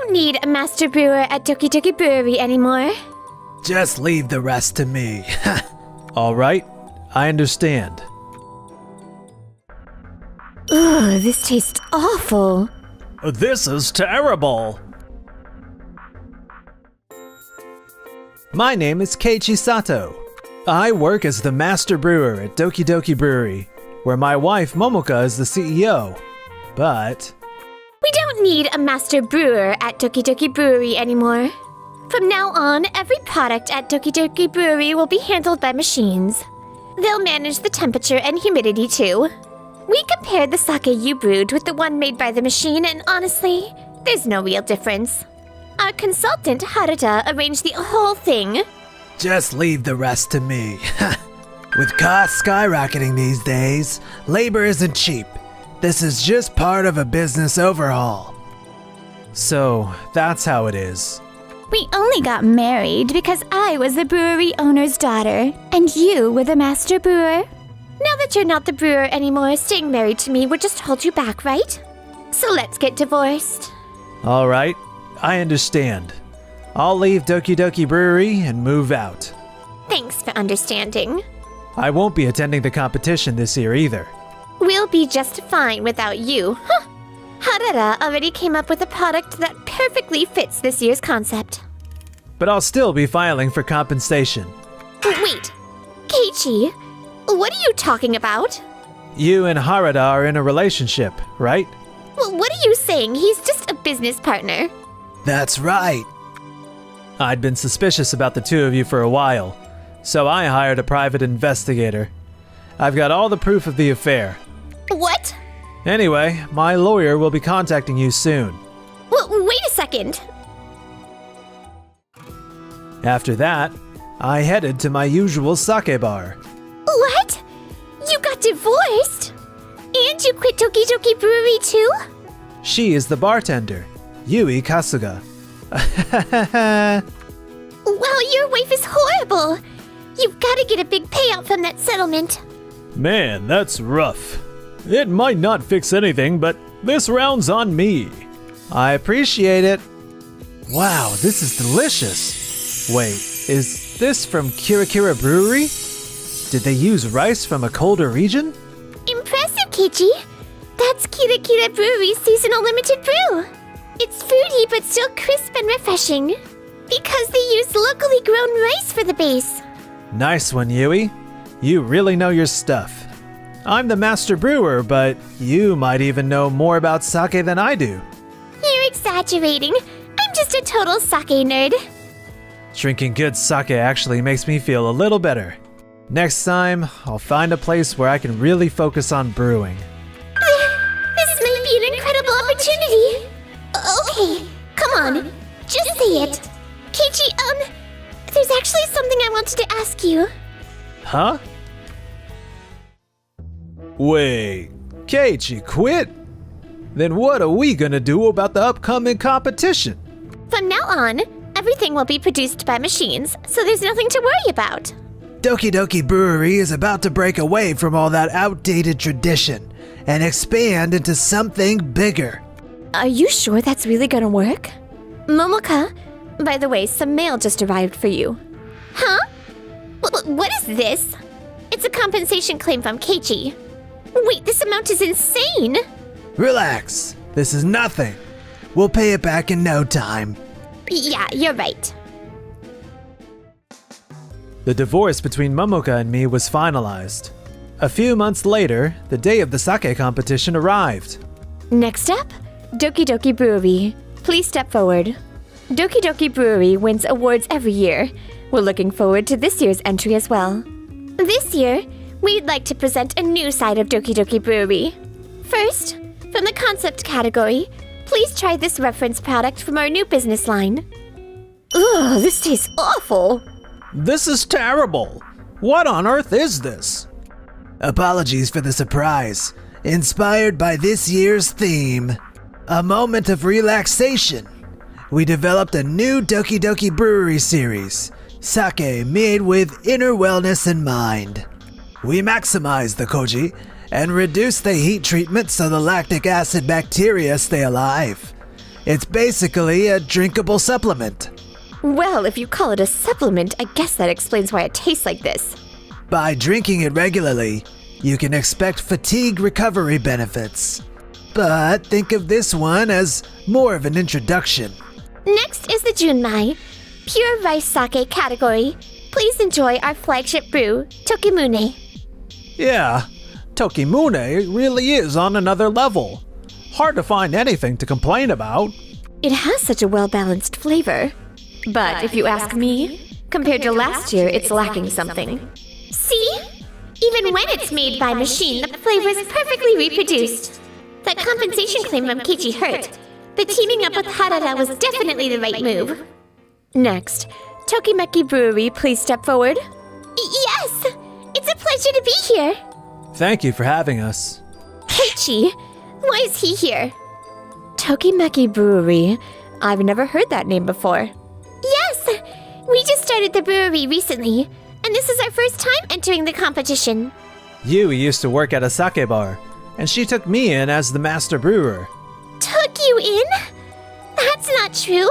don't need a master brewer at Doki Doki Brewery anymore. Just leave the rest to me. All right, I understand. Ugh, this tastes awful. This is terrible. My name is Keiichi Sato. I work as the master brewer at Doki Doki Brewery, where my wife Momoka is the CEO. But We don't need a master brewer at Doki Doki Brewery anymore. From now on, every product at Doki Doki Brewery will be handled by machines. They'll manage the temperature and humidity too. We compared the sake you brewed with the one made by the machine, and honestly, there's no real difference. Our consultant, Harada, arranged the whole thing. Just leave the rest to me. With costs skyrocketing these days, labor isn't cheap. This is just part of a business overhaul. so that's how it is. We only got married because I was the brewery owner's daughter, and you were the master brewer. Now that you're not the brewer anymore, staying married to me would just hold you back, right? So let's get divorced. All right, I understand. I'll leave Doki Doki Brewery and move out. Thanks for understanding. I won't be attending the competition this year either. We'll be just fine without you. Huh. Harada already came up with a product that perfectly fits this year's concept. But I'll still be filing for compensation. Wait, Keiichi, what are you talking about? You and Harada are in a relationship, right? Well, what are you saying? He's just a business partner. That's right. I'd been suspicious about the two of you for a while, so I hired a private investigator. I've got all the proof of the affair. What? Anyway, my lawyer will be contacting you soon. Well, wait a second. After that, I headed to my usual sake bar. What? You got divorced? And you quit Doki Doki Brewery too? She is the bartender, Yui Kasuga. Well, your wife is horrible. You've got to get a big payout from that settlement. Man, that's rough. It might not fix anything, but this round's on me. I appreciate it. Wow, this is delicious. Wait, is this from Kira Kira Brewery? Did they use rice from a colder region? Impressive, Keiichi. That's Kira Kira Brewery's seasonal limited brew. It's fruity but still crisp and refreshing. Because they use locally grown rice for the base. Nice one, Yui. You really know your stuff. I'm the master brewer, but you might even know more about sake than I do. You're exaggerating. I'm just a total sake nerd. Drinking good sake actually makes me feel a little better. Next time, I'll find a place where I can really focus on brewing. This might be an incredible opportunity. Okay, come on. Just say it. Keiichi, there's actually something I wanted to ask you. Huh? Wait, Keiichi quit? Then what are we gonna do about the upcoming competition? From now on, everything will be produced by machines, so there's nothing to worry about. Doki Doki Brewery is about to break away from all that outdated tradition and expand into something bigger. Are you sure that's really gonna work? Momoka, by the way, some mail just arrived for you. Huh? What is this? It's a compensation claim from Keiichi. Wait, this amount is insane! Relax, this is nothing. We'll pay it back in no time. Yeah, you're right. The divorce between Momoka and me was finalized. A few months later, the day of the sake competition arrived. Next up, Doki Doki Brewery. Please step forward. Doki Doki Brewery wins awards every year. We're looking forward to this year's entry as well. This year, we'd like to present a new side of Doki Doki Brewery. First, from the concept category, please try this reference product from our new business line. Ugh, this tastes awful. This is terrible. What on earth is this? Apologies for the surprise. Inspired by this year's theme, a moment of relaxation, we developed a new Doki Doki Brewery series, sake made with inner wellness in mind. We maximize the koji and reduce the heat treatment so the lactic acid bacteria stay alive. It's basically a drinkable supplement. Well, if you call it a supplement, I guess that explains why it tastes like this. By drinking it regularly, you can expect fatigue recovery benefits. But think of this one as more of an introduction. Next is the Junmai, pure rice sake category. Please enjoy our flagship brew, Tokimune. Yeah, Tokimune really is on another level. Hard to find anything to complain about. It has such a well-balanced flavor. But if you ask me, compared to last year, it's lacking something. See? Even when it's made by machine, the flavor is perfectly reproduced. That compensation claim from Kichi hurt. The teaming up with Harada was definitely the right move. Next, Tokimeki Brewery, please step forward. Yes! It's a pleasure to be here. Thank you for having us. Kichi, why is he here? Tokimeki Brewery. I've never heard that name before. Yes! We just started the brewery recently, and this is our first time entering the competition. Yui used to work at a sake bar, and she took me in as the master brewer. Took you in? That's not true.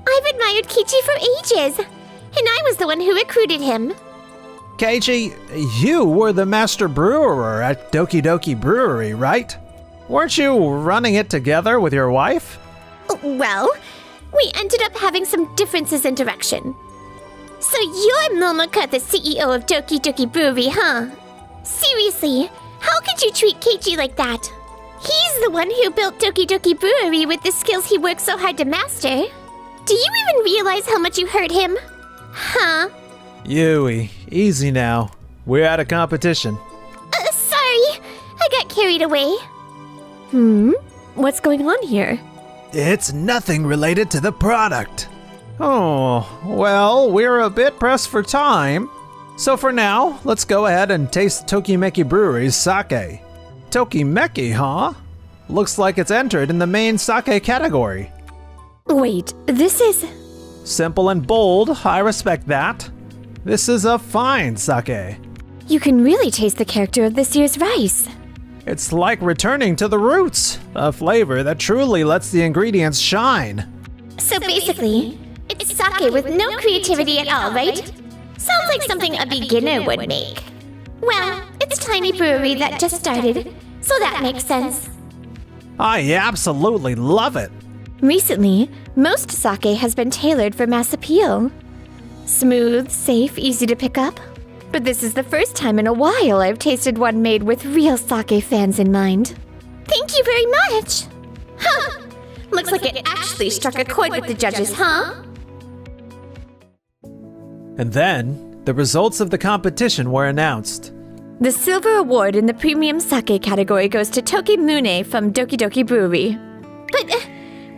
I've admired Kichi for ages, and I was the one who recruited him. Keiichi, you were the master brewer at Doki Doki Brewery, right? Weren't you running it together with your wife? Well, we ended up having some differences in direction. So you're Momoka, the CEO of Doki Doki Brewery, huh? Seriously, how could you treat Keiichi like that? He's the one who built Doki Doki Brewery with the skills he worked so hard to master. Do you even realize how much you hurt him? Huh? Yui, easy now. We're at a competition. Sorry, I got carried away. What's going on here? It's nothing related to the product. Oh, well, we're a bit pressed for time. So for now, let's go ahead and taste Tokimeki Brewery's sake. Tokimeki, huh? Looks like it's entered in the main sake category. Wait, this is... Simple and bold, I respect that. This is a fine sake. You can really taste the character of this year's rice. It's like returning to the roots, a flavor that truly lets the ingredients shine. So basically, it's sake with no creativity at all, right? Sounds like something a beginner would make. Well, it's a tiny brewery that just started, so that makes sense. I absolutely love it. Recently, most sake has been tailored for mass appeal. Smooth, safe, easy to pick up. But this is the first time in a while I've tasted one made with real sake fans in mind. Thank you very much! Huh! Looks like it actually struck a chord with the judges, huh? And then, the results of the competition were announced. The silver award in the premium sake category goes to Tokimune from Doki Doki Brewery. But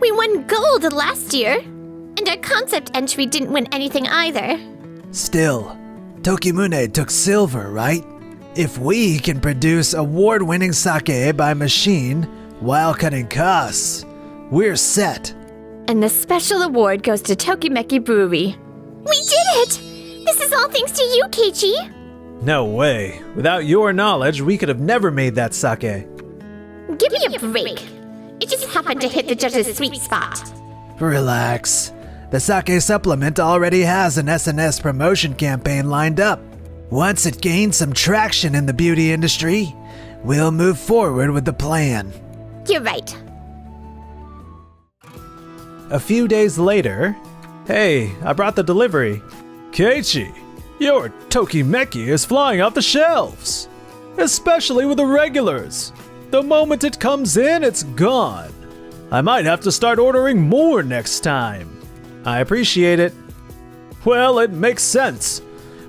we won gold last year, and our concept entry didn't win anything either. Still, Tokimune took silver, right? If we can produce award-winning sake by machine while cutting costs, we're set. And the special award goes to Tokimeki Brewery. We did it! This is all thanks to you, Keiichi! No way. Without your knowledge, we could have never made that sake. Give me a break. It just happened to hit the judge's sweet spot. Relax. The sake supplement already has an SNS promotion campaign lined up. Once it gains some traction in the beauty industry, we'll move forward with the plan. You're right. A few days later, hey, I brought the delivery. Keiichi, your Tokimeki is flying off the shelves. Especially with the regulars. The moment it comes in, it's gone. I might have to start ordering more next time. I appreciate it. Well, it makes sense.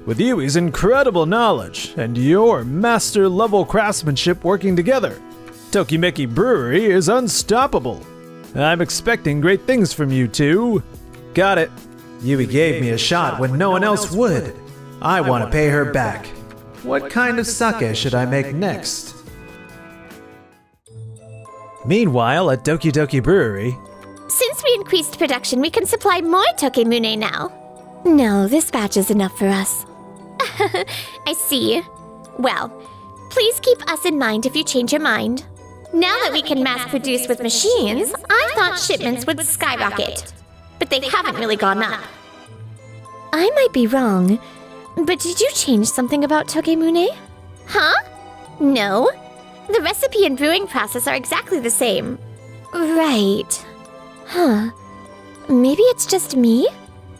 With Yui's incredible knowledge and your master-level craftsmanship working together, Tokimeki Brewery is unstoppable. I'm expecting great things from you two. Got it. Yui gave me a shot when no one else would. I want to pay her back. What kind of sake should I make next? Meanwhile, at Doki Doki Brewery, Since we increased production, we can supply more Tokimune now. No, this batch is enough for us. I see. Well, please keep us in mind if you change your mind. Now that we can mass produce with machines, I thought shipments would skyrocket. But they haven't really gone up. I might be wrong, but did you change something about Tokimune? Huh? No. The recipe and brewing process are exactly the same. Right. Huh. Maybe it's just me?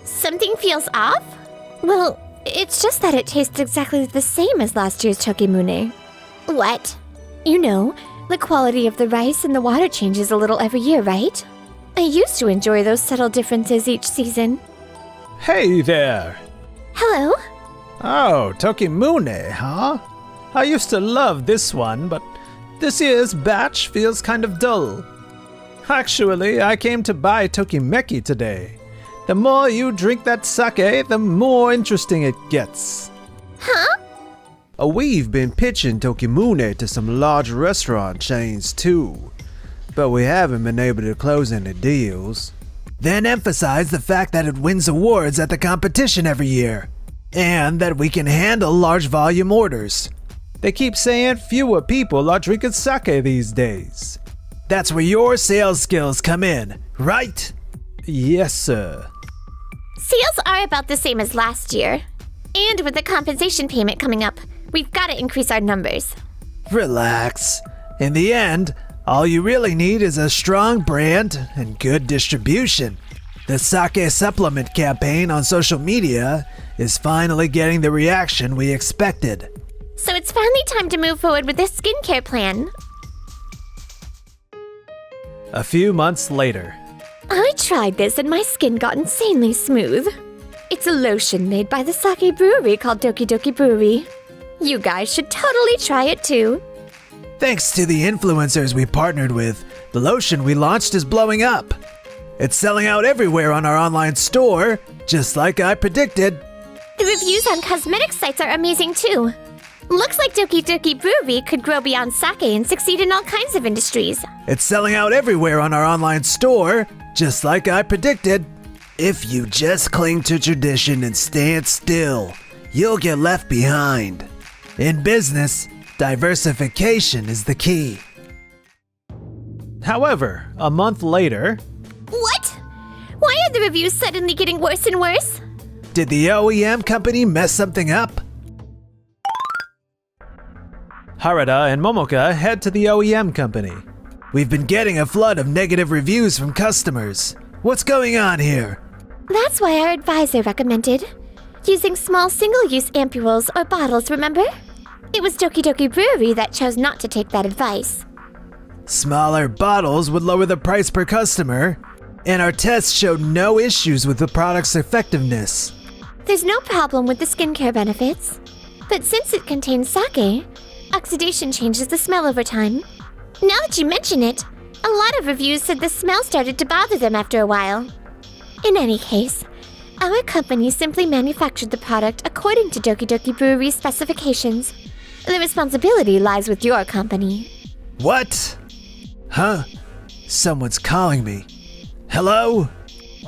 Something feels off? Well, it's just that it tastes exactly the same as last year's Tokimune. What? You know, the quality of the rice and the water changes a little every year, right? I used to enjoy those subtle differences each season. Hey there! Hello? Oh, Tokimune, huh? I used to love this one, but this year's batch feels kind of dull. Actually, I came to buy Tokimeki today. The more you drink that sake, the more interesting it gets. Huh? We've been pitching Tokimune to some large restaurant chains too, but we haven't been able to close any deals. Then emphasize the fact that it wins awards at the competition every year, and that we can handle large volume orders. They keep saying fewer people are drinking sake these days. That's where your sales skills come in, right? Yes, sir. Sales are about the same as last year. And with the compensation payment coming up, we've got to increase our numbers. Relax. In the end, all you really need is a strong brand and good distribution. The sake supplement campaign on social media is finally getting the reaction we expected. So it's finally time to move forward with this skincare plan. A few months later. I tried this and my skin got insanely smooth. It's a lotion made by the sake brewery called Doki Doki Brewery. You guys should totally try it too. Thanks to the influencers we partnered with, the lotion we launched is blowing up. It's selling out everywhere on our online store, just like I predicted. The reviews on cosmetic sites are amazing too. Looks like Doki Doki Brewery could grow beyond sake and succeed in all kinds of industries. It's selling out everywhere on our online store, just like I predicted. If you just cling to tradition and stand still, you'll get left behind. In business, diversification is the key. However, a month later. What? Why are the reviews suddenly getting worse and worse? Did the OEM company mess something up? Harada and Momoka head to the OEM company. We've been getting a flood of negative reviews from customers. What's going on here? That's why our advisor recommended using small single-use ampules or bottles, remember? It was Doki Doki Brewery that chose not to take that advice. Smaller bottles would lower the price per customer, and our tests showed no issues with the product's effectiveness. There's no problem with the skincare benefits, but since it contains sake, oxidation changes the smell over time. Now that you mention it, a lot of reviews said the smell started to bother them after a while. In any case, our company simply manufactured the product according to Doki Doki Brewery's specifications. The responsibility lies with your company. What? Huh? Someone's calling me. Hello?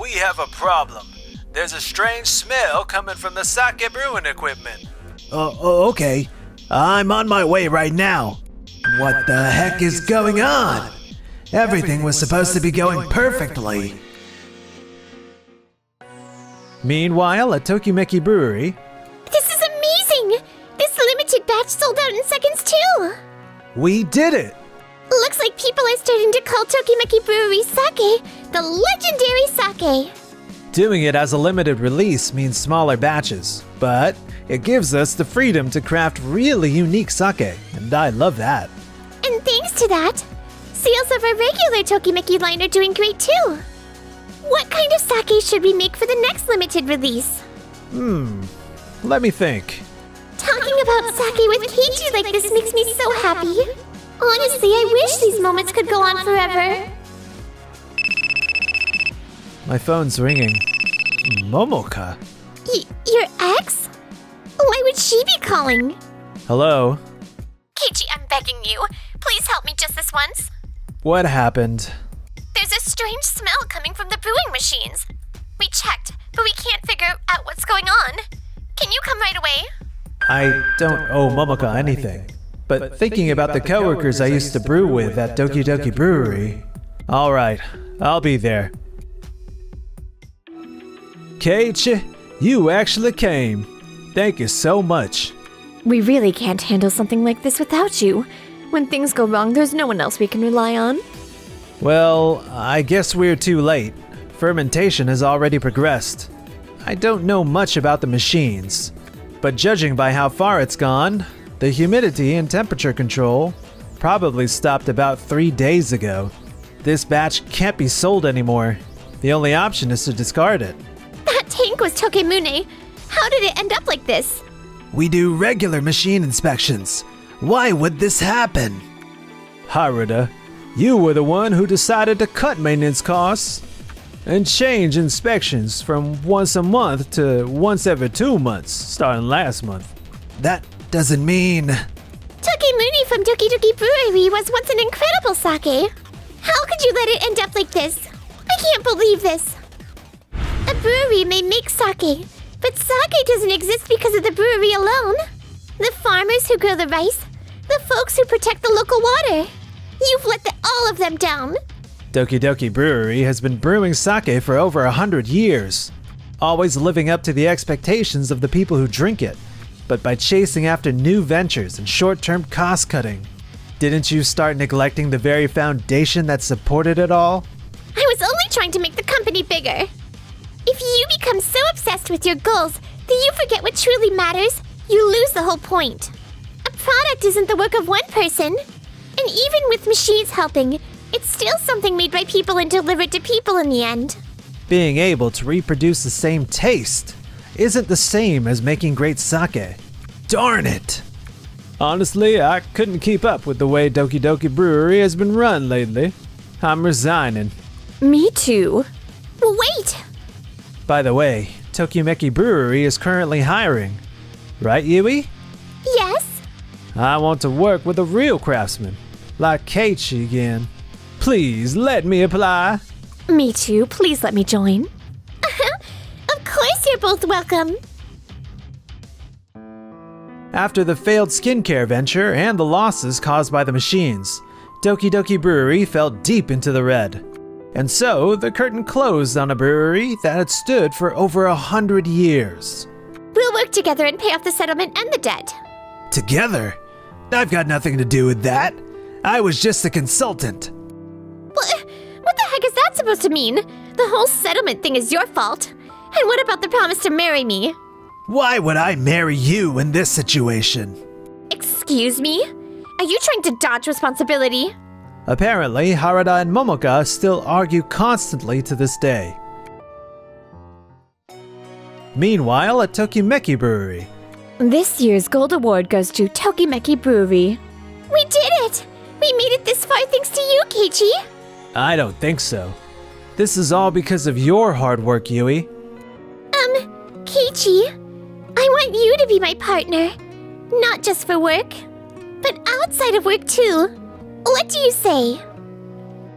We have a problem. There's a strange smell coming from the sake brewing equipment. Okay. I'm on my way right now. What the heck is going on? Everything was supposed to be going perfectly. Meanwhile, at Tokimeki Brewery. This is amazing! This limited batch sold out in seconds too! We did it! Looks like people are starting to call Tokimeki Brewery sake the legendary sake. Doing it as a limited release means smaller batches, but it gives us the freedom to craft really unique sake, and I love that. And thanks to that, sales of our regular Tokimeki line are doing great too. What kind of sake should we make for the next limited release? Let me think. Talking about sake with Keiji like this makes me so happy. Honestly, I wish these moments could go on forever. My phone's ringing. Momoka? Your ex? Why would she be calling? Hello? Keiji, I'm begging you. Please help me just this once. What happened? There's a strange smell coming from the brewing machines. We checked, but we can't figure out what's going on. Can you come right away? I don't owe Momoka anything, but thinking about the coworkers I used to brew with at Doki Doki Brewery. Alright, I'll be there. Keiichi, you actually came. Thank you so much. We really can't handle something like this without you. When things go wrong, there's no one else we can rely on. Well, I guess we're too late. Fermentation has already progressed. I don't know much about the machines, but judging by how far it's gone, the humidity and temperature control probably stopped about 3 days ago. This batch can't be sold anymore. The only option is to discard it. That tank was Tokimune. How did it end up like this? We do regular machine inspections. Why would this happen? Haruda, you were the one who decided to cut maintenance costs and change inspections from once a month to once every 2 months, starting last month. That doesn't mean... Tokimune from Doki Doki Brewery was once an incredible sake. How could you let it end up like this? I can't believe this. A brewery may make sake, but sake doesn't exist because of the brewery alone. The farmers who grow the rice, the folks who protect the local water. You've let all of them down. Doki Doki Brewery has been brewing sake for over 100 years, always living up to the expectations of the people who drink it, but by chasing after new ventures and short-term cost-cutting. Didn't you start neglecting the very foundation that supported it all? I was only trying to make the company bigger. If you become so obsessed with your goals that you forget what truly matters, you lose the whole point. A product isn't the work of one person. And even with machines helping, it's still something made by people and delivered to people in the end. Being able to reproduce the same taste isn't the same as making great sake. Darn it! Honestly, I couldn't keep up with the way Doki Doki Brewery has been run lately. I'm resigning. Me too. Wait! By the way, Tokimeki Brewery is currently hiring. Right, Yui? Yes? I want to work with a real craftsman, like Keiichi again. Please let me apply. Me too. Please let me join. Of course you're both welcome. After the failed skincare venture and the losses caused by the machines, Doki Doki Brewery fell deep into the red. And so, the curtain closed on a brewery that had stood for over 100 years. We'll work together and pay off the settlement and the debt. Together? I've got nothing to do with that. I was just a consultant. What the heck is that supposed to mean? The whole settlement thing is your fault. And what about the promise to marry me? Why would I marry you in this situation? Excuse me? Are you trying to dodge responsibility? Apparently, Harada and Momoka still argue constantly to this day. Meanwhile, at Tokimeki Brewery. This year's gold award goes to Tokimeki Brewery. We did it! We made it this far thanks to you, Keiichi! I don't think so. This is all because of your hard work, Yui. Keiichi, I want you to be my partner. Not just for work, but outside of work too. What do you say?